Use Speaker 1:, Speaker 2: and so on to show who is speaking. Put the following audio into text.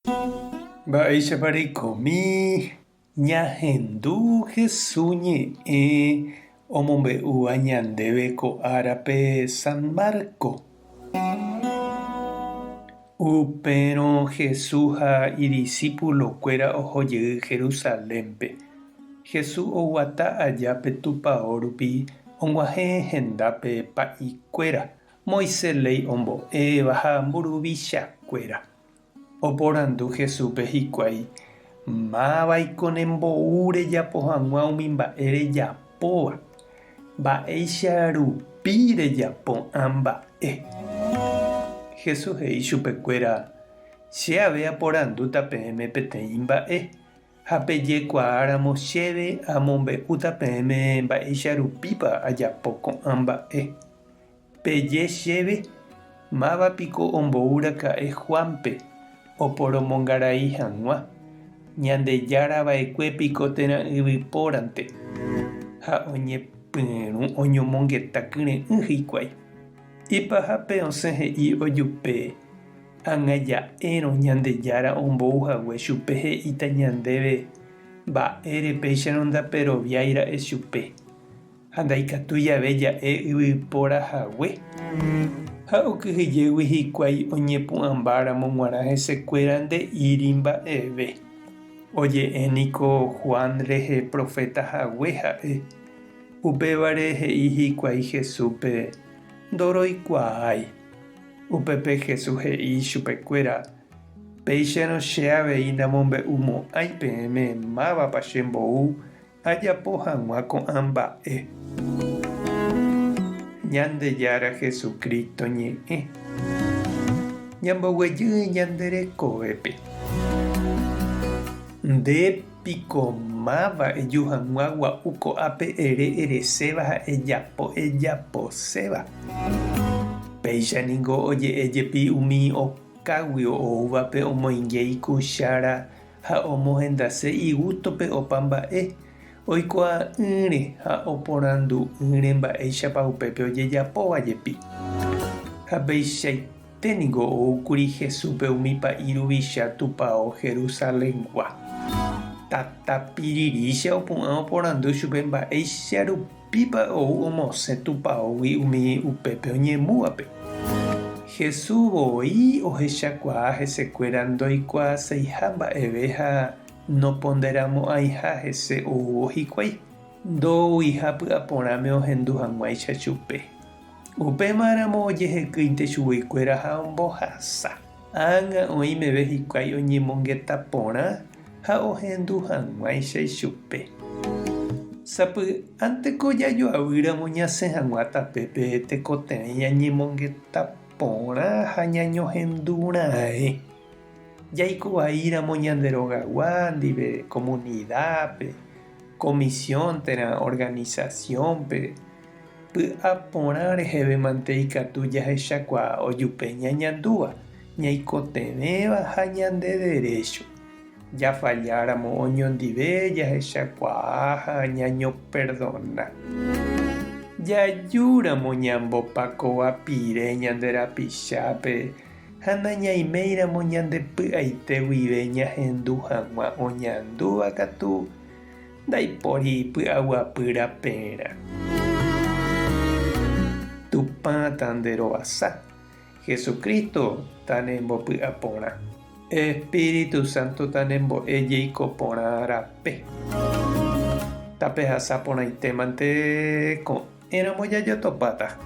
Speaker 1: Mba'éichapa reikomi ñahendu Jesús ñe'ẽ omombe'úva ñandéve ko árape San Marcos. Upérõ Jesús ha idiscípulokuéra ohojey Jerusalénpe. Jesús oguata aja petupão rupi og̃uahẽ hendápe pa'ĩkuéra Moisés ley ombo'éva ha mburuvichakuéra. Oporandu Jesúspe hikuái mávapiko nembou rejapo hag̃ua umi mba'e rejapóva. Mba'éicha rupi rejapo'ã mba'e. Jesús he'i chupekuéra che ave aporandúta peẽme peteĩ mba'e ha pejekuaáramo chéve amombe'úta peẽme mba'éicha rupípa ajapo ko'ã mba'e. Peje chéve mávapiko ombouraka'e Juanpe oporomongarai hag̃ua Ñandejárava'ekuépiko térã yvypórãnte ha oñepyrũ oñomongetakyrẽ'ỹ hikuái. Ipahápe osẽ he'i ojupe ag̃aja'érõ Ñandejára ombouhague chupe he'íta ñandéve mba'ére péicharõ ndaperoviáira'e chupe ha ndaikatúi jave ja'e yvypórahague. Ha okyhyjégui hikuái oñepu'ãmbáramo g̃uarã hesekuéra nde'íri mba'eve. Oje'ẽniko Juan rehe profetahague ha'e. Upévare he'i hikuái Jesúspe ndoroikuaái. Upépe Jesús he'i chupekuéra péicharõ che avei namombe'umo'ãi peẽme mávapa chembou ajapo hag̃ua ko'ã mba'e. Ñandejára Jesucristo ñe'ẽ ñamboguejýi ñande rekovépe. Ndépiko máva'eju hag̃ua gua'u ko'ápe ere ereséva ha ejaposéva. Péichaniko oje'éjepi umi okágui oúvape omoingéi kuchára ha omohendase igútope opa mba'e. Oikuaa'ỹre ha oporandu'ỹre mba'éichapa upépe ojejapóvajepi. Ha péichaiténiko oúkuri Jesúspe umi pa'i ruvicha tupão Jerusaléngua. Tatapirícha opu'ã oporandu chupe mba'éicha rupípa ou omosẽ tupãógui umi upépe oñemúvape. Jesús voi ohechakuaa hesekuéra ndoikuaaseiha mba'eve ha noponderamo'ãiha hese ouvo hikuái. Ndoúiha py'aporãme ohendu hag̃uáicha chupe. Upémaramo ojehekýinte chuguikuéra ha ombohasa. Ág̃a oĩmeve hikuái oñemongetãporã ha ohendu hag̃uáicha chupe. Sapy'ánteko jajoavýramo ñasẽ hag̃ua tapépe tekotevẽ ñañemongetãporã ha ñañohendurãe. Jaikovaíramo ñande rogagua ndive comunidadpe, comisión térã organizaciónpe py'aporã reheve ikatu jahechakuaa ojupe ñañandúva ñaikotevéva ha ñande derecho. Jafalláramo oñondive jahechakuaa ha ñañoperdona. Jajúramo ñambopakóva ñande rapichápe ha nañaiméiramo ñande py'aite guive ñahendu hag̃ua oñandúva katu ndaipóri py'aguapy rapérã. Tupãta nde roasa. Jesucristo tanembopy'aporã. Espíritu Santo tanembo'e jeiko porã rape. Tape hasaporãitémante ko'ẽramo jajotopáta.